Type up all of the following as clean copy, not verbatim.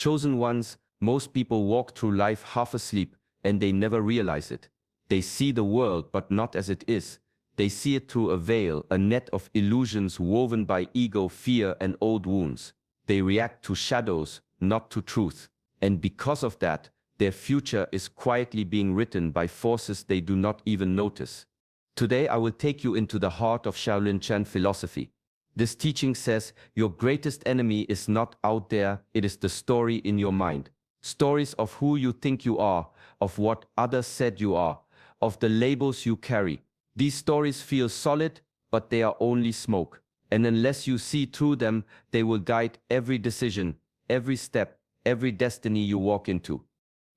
Chosen ones, most people walk through life half asleep, and they never realize it. They see the world, but not as it is. They see it through a veil, a net of illusions woven by ego, fear, and old wounds. They react to shadows, not to truth. And because of that, their future is quietly being written by forces they do not even notice. Today I will take you into the heart of Shaolin Chan philosophy. This teaching says your greatest enemy is not out there, it is the story in your mind. Stories of who you think you are, of what others said you are, of the labels you carry. These stories feel solid, but they are only smoke. And unless you see through them, they will guide every decision, every step, every destiny you walk into.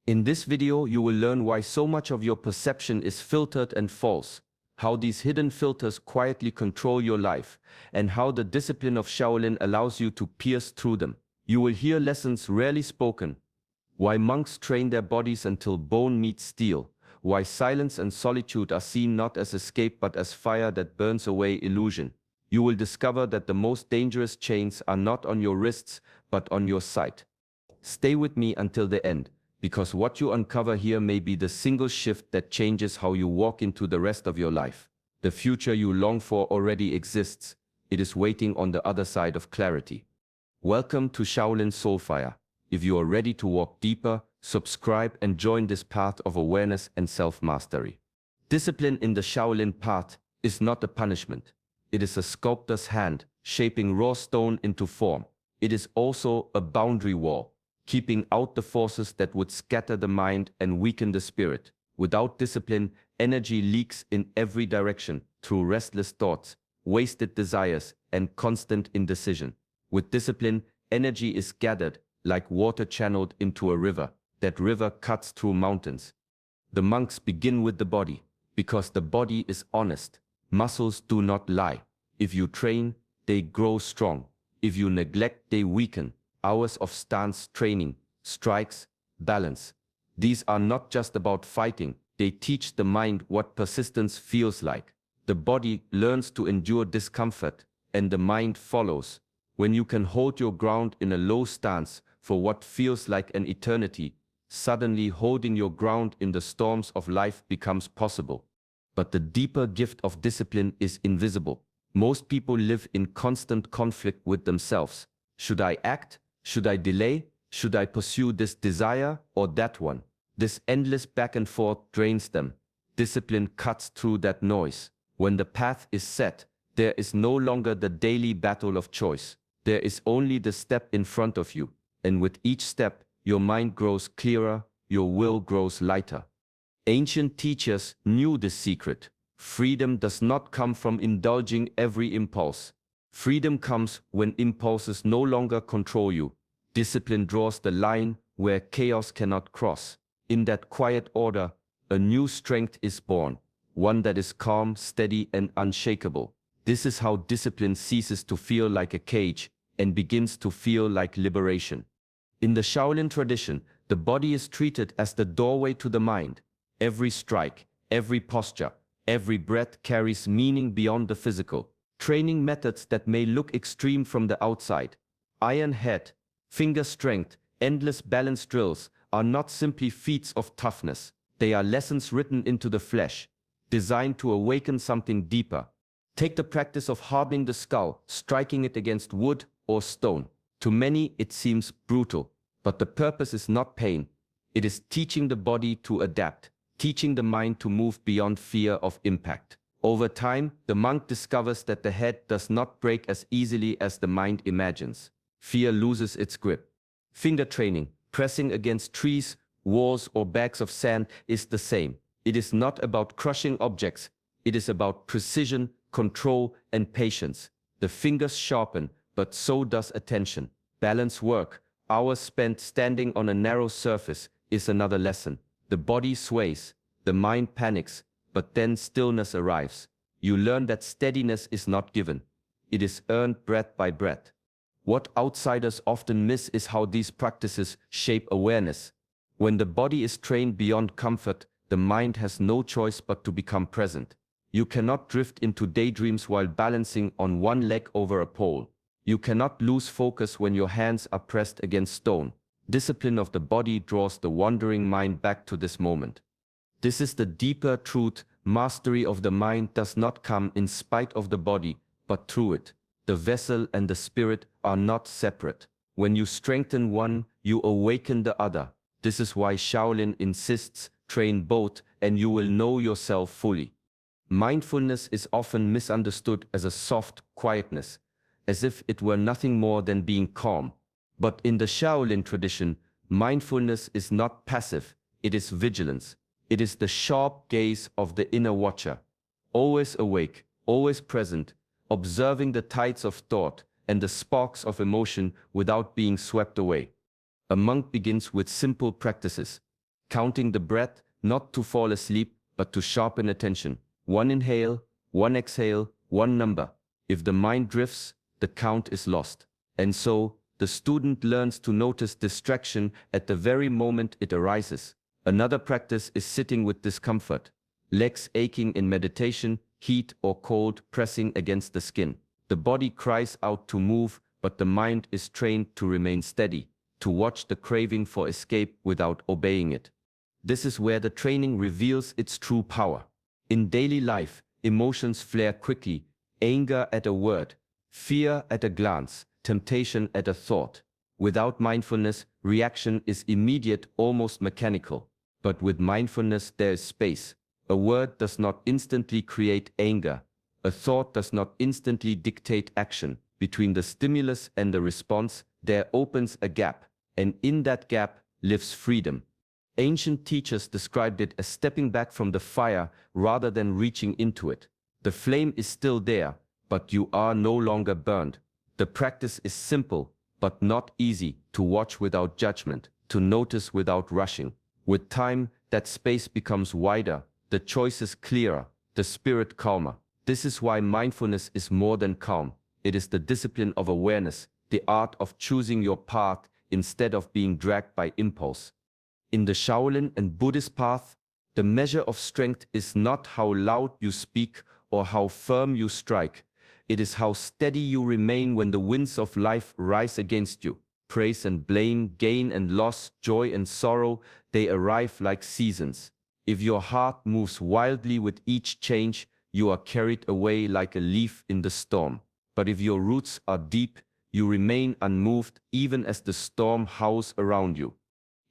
In this video, you will learn why so much of your perception is filtered and false, how these hidden filters quietly control your life, and how the discipline of Shaolin allows you to pierce through them. You will hear lessons rarely spoken, why monks train their bodies until bone meets steel, why silence and solitude are seen not as escape but as fire that burns away illusion. You will discover that the most dangerous chains are not on your wrists, but on your sight. Stay with me until the end, because what you uncover here may be the single shift that changes how you walk into the rest of your life. The future you long for already exists. It is waiting on the other side of clarity. Welcome to Shaolin Soulfire. If you are ready to walk deeper, subscribe and join this path of awareness and self-mastery. Discipline in the Shaolin path is not a punishment. It is a sculptor's hand, shaping raw stone into form. It is also a boundary wall, keeping out the forces that would scatter the mind and weaken the spirit. Without discipline, energy leaks in every direction through restless thoughts, wasted desires, and constant indecision. With discipline, energy is gathered, like water channeled into a river. That river cuts through mountains. The monks begin with the body, because the body is honest. Muscles do not lie. If you train, they grow strong. If you neglect, they weaken. Hours of stance training, strikes, balance. These are not just about fighting. They teach the mind what persistence feels like. The body learns to endure discomfort, and the mind follows. When you can hold your ground in a low stance for what feels like an eternity, suddenly holding your ground in the storms of life becomes possible. But the deeper gift of discipline is invisible. Most people live in constant conflict with themselves. Should I act? Should I delay? Should I pursue this desire or that one? This endless back and forth drains them. Discipline cuts through that noise. When the path is set, there is no longer the daily battle of choice. There is only the step in front of you. And with each step, your mind grows clearer, your will grows lighter. Ancient teachers knew this secret. Freedom does not come from indulging every impulse. Freedom comes when impulses no longer control you. Discipline draws the line where chaos cannot cross. In that quiet order, a new strength is born, one that is calm, steady, and unshakable. This is how discipline ceases to feel like a cage and begins to feel like liberation. In the Shaolin tradition, the body is treated as the doorway to the mind. Every strike, every posture, every breath carries meaning beyond the physical. Training methods that may look extreme from the outside, iron head, finger strength, endless balance drills, are not simply feats of toughness. They are lessons written into the flesh, designed to awaken something deeper. Take the practice of hardening the skull, striking it against wood or stone. To many, it seems brutal, but the purpose is not pain. It is teaching the body to adapt, teaching the mind to move beyond fear of impact. Over time, the monk discovers that the head does not break as easily as the mind imagines. Fear loses its grip. Finger training, pressing against trees, walls, or bags of sand is the same. It is not about crushing objects. It is about precision, control, and patience. The fingers sharpen, but so does attention. Balance work, hours spent standing on a narrow surface, is another lesson. The body sways, the mind panics, but then stillness arrives. You learn that steadiness is not given. It is earned breath by breath. What outsiders often miss is how these practices shape awareness. When the body is trained beyond comfort, the mind has no choice but to become present. You cannot drift into daydreams while balancing on one leg over a pole. You cannot lose focus when your hands are pressed against stone. Discipline of the body draws the wandering mind back to this moment. This is the deeper truth. Mastery of the mind does not come in spite of the body, but through it. The vessel and the spirit are not separate. When you strengthen one, you awaken the other. This is why Shaolin insists, train both and you will know yourself fully. Mindfulness is often misunderstood as a soft quietness, as if it were nothing more than being calm. But in the Shaolin tradition, mindfulness is not passive, it is vigilance. It is the sharp gaze of the inner watcher, always awake, always present, observing the tides of thought and the sparks of emotion without being swept away. A monk begins with simple practices, counting the breath not to fall asleep but to sharpen attention. One inhale, one exhale, one number. If the mind drifts, the count is lost. And so, the student learns to notice distraction at the very moment it arises. Another practice is sitting with discomfort, legs aching in meditation, heat or cold pressing against the skin. The body cries out to move, but the mind is trained to remain steady, to watch the craving for escape without obeying it. This is where the training reveals its true power. In daily life, emotions flare quickly, anger at a word, fear at a glance, temptation at a thought. Without mindfulness, reaction is immediate, almost mechanical. But with mindfulness there is space. A word does not instantly create anger. A thought does not instantly dictate action. Between the stimulus and the response, there opens a gap, and in that gap lives freedom. Ancient teachers described it as stepping back from the fire rather than reaching into it. The flame is still there, but you are no longer burned. The practice is simple, but not easy: to watch without judgment, to notice without rushing. With time, that space becomes wider, the choices clearer, the spirit calmer. This is why mindfulness is more than calm. It is the discipline of awareness, the art of choosing your path instead of being dragged by impulse. In the Shaolin and Buddhist path, the measure of strength is not how loud you speak or how firm you strike. It is how steady you remain when the winds of life rise against you. Praise and blame, gain and loss, joy and sorrow, they arrive like seasons. If your heart moves wildly with each change, you are carried away like a leaf in the storm. But if your roots are deep, you remain unmoved even as the storm howls around you.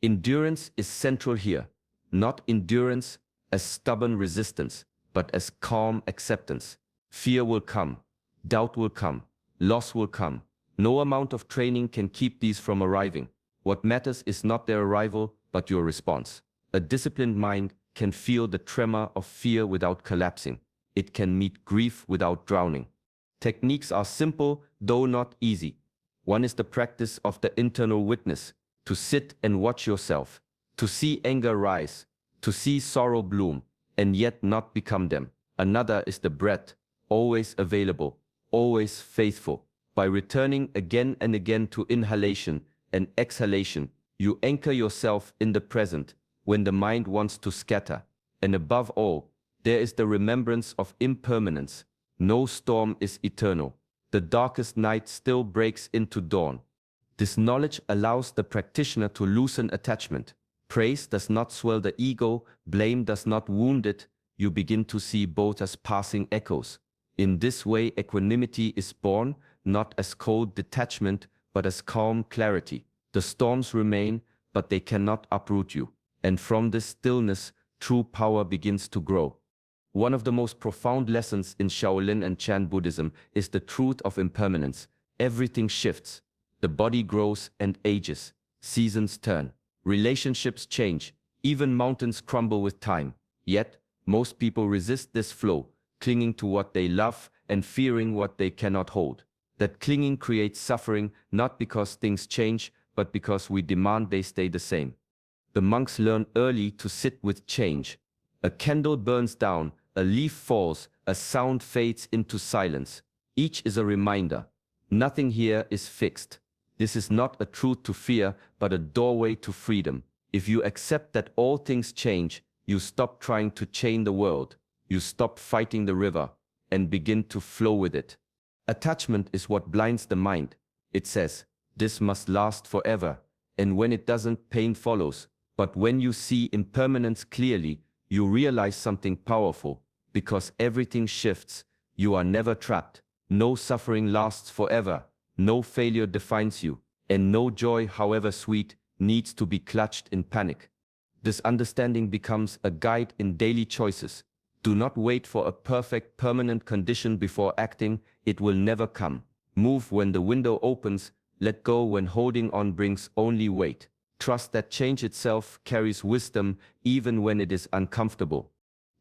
Endurance is central here, not endurance as stubborn resistance, but as calm acceptance. Fear will come, doubt will come, loss will come. No amount of training can keep these from arriving. What matters is not their arrival, but your response. A disciplined mind can feel the tremor of fear without collapsing. It can meet grief without drowning. Techniques are simple, though not easy. One is the practice of the internal witness, to sit and watch yourself, to see anger rise, to see sorrow bloom, and yet not become them. Another is the breath, always available, always faithful. By returning again and again to inhalation and exhalation, you anchor yourself in the present when the mind wants to scatter. And above all, there is the remembrance of impermanence. No storm is eternal. The darkest night still breaks into dawn. This knowledge allows the practitioner to loosen attachment. Praise does not swell the ego, blame does not wound it. You begin to see both as passing echoes. In this way, equanimity is born, not as cold detachment, but as calm clarity. The storms remain, but they cannot uproot you. And from this stillness, true power begins to grow. One of the most profound lessons in Shaolin and Chan Buddhism is the truth of impermanence. Everything shifts. The body grows and ages. Seasons turn. Relationships change. Even mountains crumble with time. Yet, most people resist this flow, clinging to what they love and fearing what they cannot hold. That clinging creates suffering, not because things change, but because we demand they stay the same. The monks learn early to sit with change. A candle burns down, a leaf falls, a sound fades into silence. Each is a reminder. Nothing here is fixed. This is not a truth to fear, but a doorway to freedom. If you accept that all things change, you stop trying to chain the world. You stop fighting the river and begin to flow with it. Attachment is what blinds the mind. It says, "This must last forever," and when it doesn't, pain follows. But when you see impermanence clearly, you realize something powerful. Because everything shifts, you are never trapped. No suffering lasts forever. No failure defines you. And no joy, however sweet, needs to be clutched in panic. This understanding becomes a guide in daily choices. Do not wait for a perfect, permanent condition before acting. It will never come. Move when the window opens. Let go when holding on brings only weight. Trust that change itself carries wisdom even when it is uncomfortable.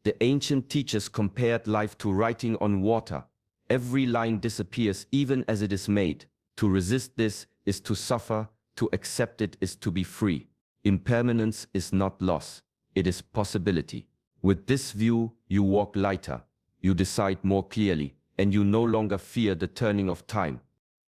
The ancient teachers compared life to writing on water. Every line disappears even as it is made. To resist this is to suffer. To accept it is to be free. Impermanence is not loss. It is possibility. With this view, you walk lighter. You decide more clearly, and you no longer fear the turning of time.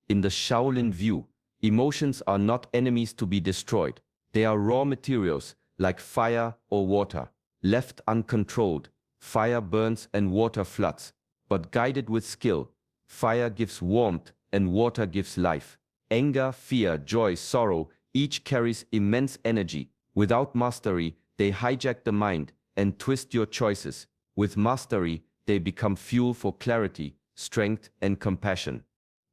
In the Shaolin view, emotions are not enemies to be destroyed. They are raw materials, like fire or water. Left uncontrolled, fire burns and water floods. But guided with skill, fire gives warmth and water gives life. Anger, fear, joy, sorrow, each carries immense energy. Without mastery, they hijack the mind and twist your choices. With mastery, they become fuel for clarity, strength, and compassion.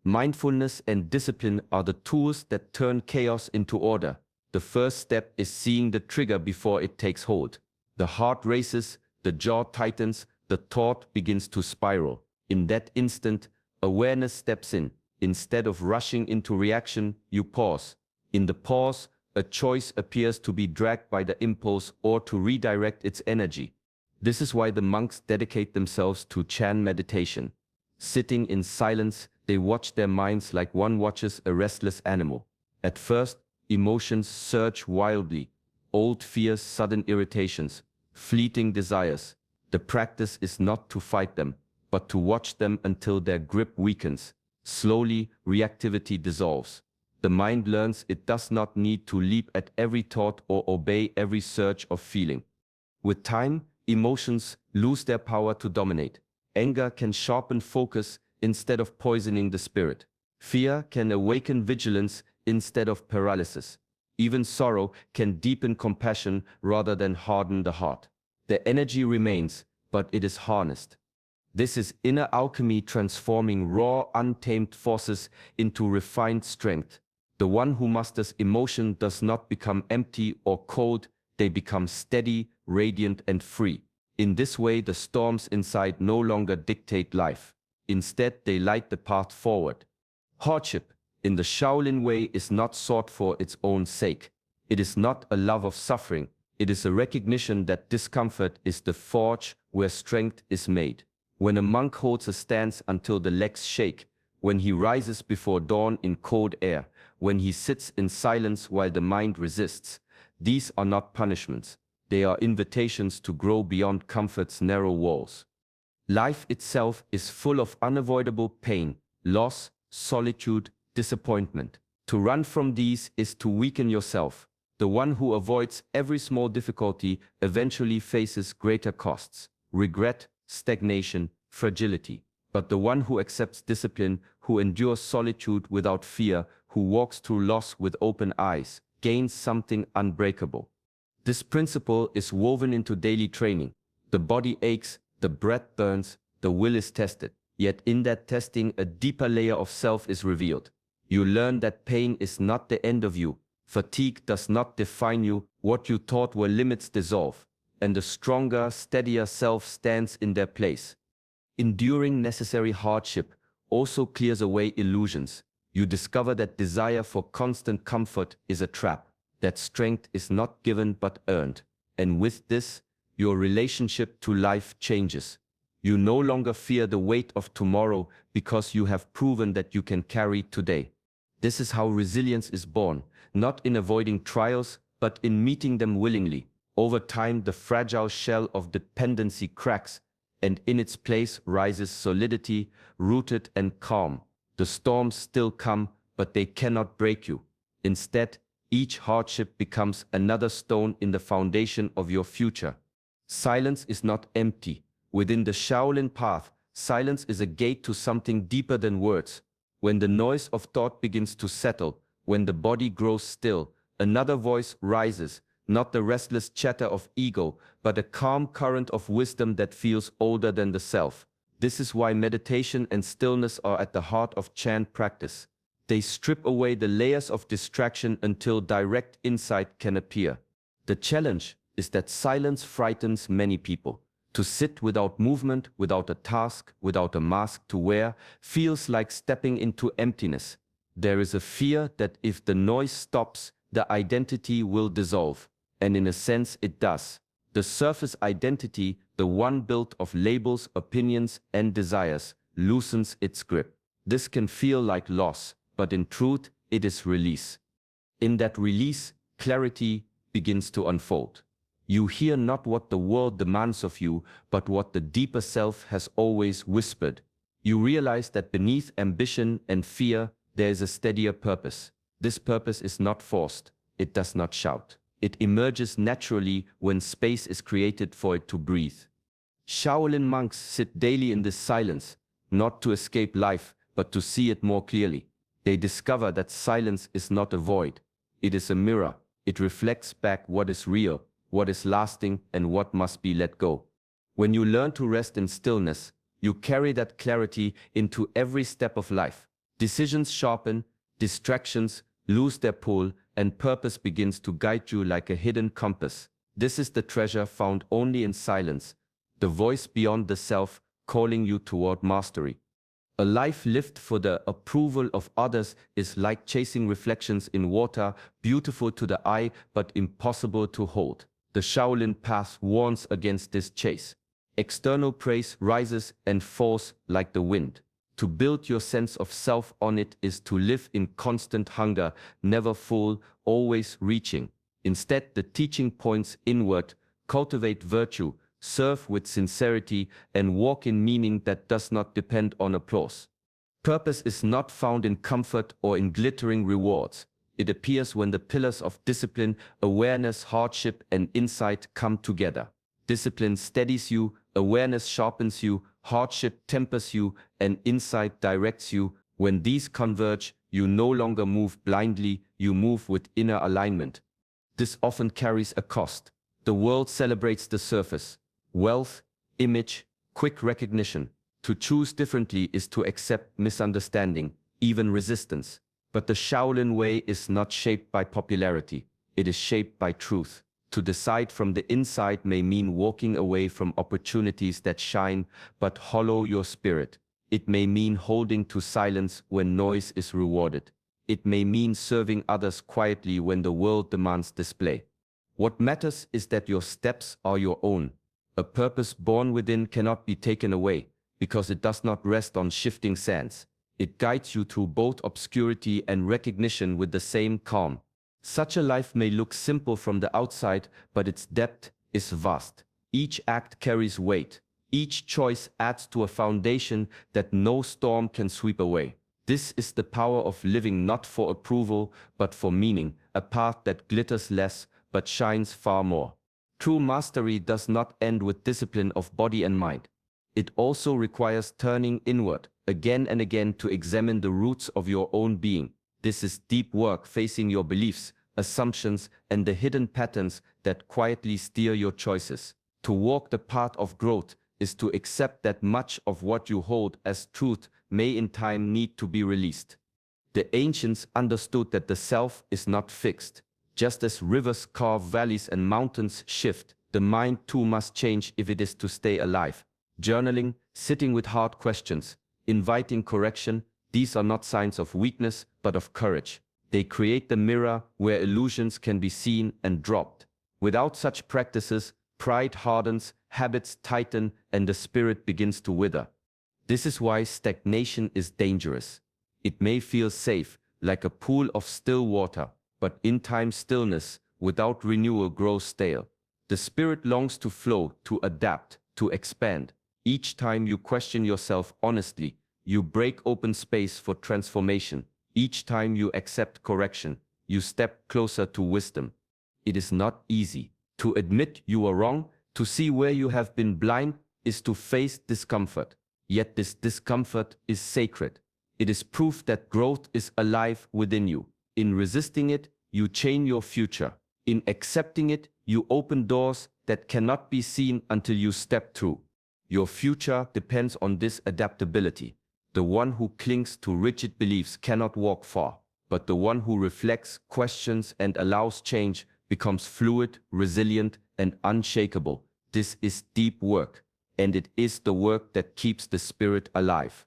Mindfulness and discipline are the tools that turn chaos into order. The first step is seeing the trigger before it takes hold. The heart races, the jaw tightens, the thought begins to spiral. In that instant, awareness steps in. Instead of rushing into reaction, you pause. In the pause, a choice appears to be dragged by the impulse or to redirect its energy. This is why the monks dedicate themselves to Chan meditation. Sitting in silence, they watch their minds like one watches a restless animal. At first, emotions surge wildly. Old fears, sudden irritations, fleeting desires. The practice is not to fight them, but to watch them until their grip weakens. Slowly, reactivity dissolves. The mind learns it does not need to leap at every thought or obey every surge of feeling. With time, emotions lose their power to dominate. Anger can sharpen focus instead of poisoning the spirit. Fear can awaken vigilance instead of paralysis. Even sorrow can deepen compassion rather than harden the heart. The energy remains, but it is harnessed. This is inner alchemy, transforming raw, untamed forces into refined strength. The one who masters emotion does not become empty or cold, they become steady, radiant, and free. In this way, the storms inside no longer dictate life. Instead, they light the path forward. Hardship, in the Shaolin way, is not sought for its own sake. It is not a love of suffering. It is a recognition that discomfort is the forge where strength is made. When a monk holds a stance until the legs shake, when he rises before dawn in cold air, when he sits in silence while the mind resists, these are not punishments. They are invitations to grow beyond comfort's narrow walls. Life itself is full of unavoidable pain, loss, solitude, disappointment. To run from these is to weaken yourself. The one who avoids every small difficulty eventually faces greater costs, regret, stagnation, fragility. But the one who accepts discipline, who endures solitude without fear, who walks through loss with open eyes, gains something unbreakable. This principle is woven into daily training. The body aches, the breath burns, the will is tested. Yet in that testing, a deeper layer of self is revealed. You learn that pain is not the end of you. Fatigue does not define you. What you thought were limits dissolve, and a stronger, steadier self stands in their place. Enduring necessary hardship also clears away illusions. You discover that desire for constant comfort is a trap, that strength is not given but earned. And with this, your relationship to life changes. You no longer fear the weight of tomorrow because you have proven that you can carry today. This is how resilience is born, not in avoiding trials, but in meeting them willingly. Over time, the fragile shell of dependency cracks, and in its place rises solidity, rooted and calm. The storms still come, but they cannot break you. Instead, each hardship becomes another stone in the foundation of your future. Silence is not empty. Within the Shaolin path, silence is a gate to something deeper than words. When the noise of thought begins to settle, when the body grows still, Another voice rises, not the restless chatter of ego, but a calm current of wisdom that feels older than the self. This is why meditation and stillness are at the heart of chant practice. They strip away the layers of distraction until direct insight can appear. The challenge is that silence frightens many people. To sit without movement, without a task, without a mask to wear, feels like stepping into emptiness. There is a fear that if the noise stops, the identity will dissolve. And in a sense it does. The surface identity, the one built of labels, opinions, and desires, loosens its grip. This can feel like loss, but in truth, it is release. In that release, clarity begins to unfold. You hear not what the world demands of you, but what the deeper self has always whispered. You realize that beneath ambition and fear, there is a steadier purpose. This purpose is not forced. It does not shout. It emerges naturally when space is created for it to breathe. Shaolin monks sit daily in this silence, not to escape life, but to see it more clearly. They discover that silence is not a void. It is a mirror. It reflects back what is real, what is lasting, and what must be let go. When you learn to rest in stillness, you carry that clarity into every step of life. Decisions sharpen, distractions lose their pull, and purpose begins to guide you like a hidden compass. This is the treasure found only in silence, the voice beyond the self calling you toward mastery. A life lived for the approval of others is like chasing reflections in water, beautiful to the eye but impossible to hold. The Shaolin path warns against this chase. External praise rises and falls like the wind. To build your sense of self on it is to live in constant hunger, never full, always reaching. Instead, the teaching points inward, cultivate virtue, serve with sincerity, and walk in meaning that does not depend on applause. Purpose is not found in comfort or in glittering rewards. It appears when the pillars of discipline, awareness, hardship, and insight come together. Discipline steadies you, awareness sharpens you, hardship tempers you, and insight directs you. When these converge, you no longer move blindly, you move with inner alignment. This often carries a cost. The world celebrates the surface. Wealth, image, quick recognition. To choose differently is to accept misunderstanding, even resistance. But the Shaolin way is not shaped by popularity. It is shaped by truth. To decide from the inside may mean walking away from opportunities that shine but hollow your spirit. It may mean holding to silence when noise is rewarded. It may mean serving others quietly when the world demands display. What matters is that your steps are your own. A purpose born within cannot be taken away, because it does not rest on shifting sands. It guides you through both obscurity and recognition with the same calm. Such a life may look simple from the outside, but its depth is vast. Each act carries weight. Each choice adds to a foundation that no storm can sweep away. This is the power of living not for approval, but for meaning, a path that glitters less, but shines far more. True mastery does not end with discipline of body and mind. It also requires turning inward, again and again, to examine the roots of your own being. This is deep work, facing your beliefs, assumptions, and the hidden patterns that quietly steer your choices. To walk the path of growth is to accept that much of what you hold as truth may in time need to be released. The ancients understood that the self is not fixed. Just as rivers carve valleys and mountains shift, the mind too must change if it is to stay alive. Journaling, sitting with hard questions, inviting correction, these are not signs of weakness, but of courage. They create the mirror where illusions can be seen and dropped. Without such practices, pride hardens, habits tighten, and the spirit begins to wither. This is why stagnation is dangerous. It may feel safe, like a pool of still water, but in time stillness, without renewal, grows stale. The spirit longs to flow, to adapt, to expand. Each time you question yourself honestly, you break open space for transformation. Each time you accept correction, you step closer to wisdom. It is not easy. To admit you are wrong, to see where you have been blind, is to face discomfort. Yet this discomfort is sacred. It is proof that growth is alive within you. In resisting it, you change your future. In accepting it, you open doors that cannot be seen until you step through. Your future depends on this adaptability. The one who clings to rigid beliefs cannot walk far, but the one who reflects, questions, and allows change becomes fluid, resilient, and unshakable. This is deep work, and it is the work that keeps the spirit alive.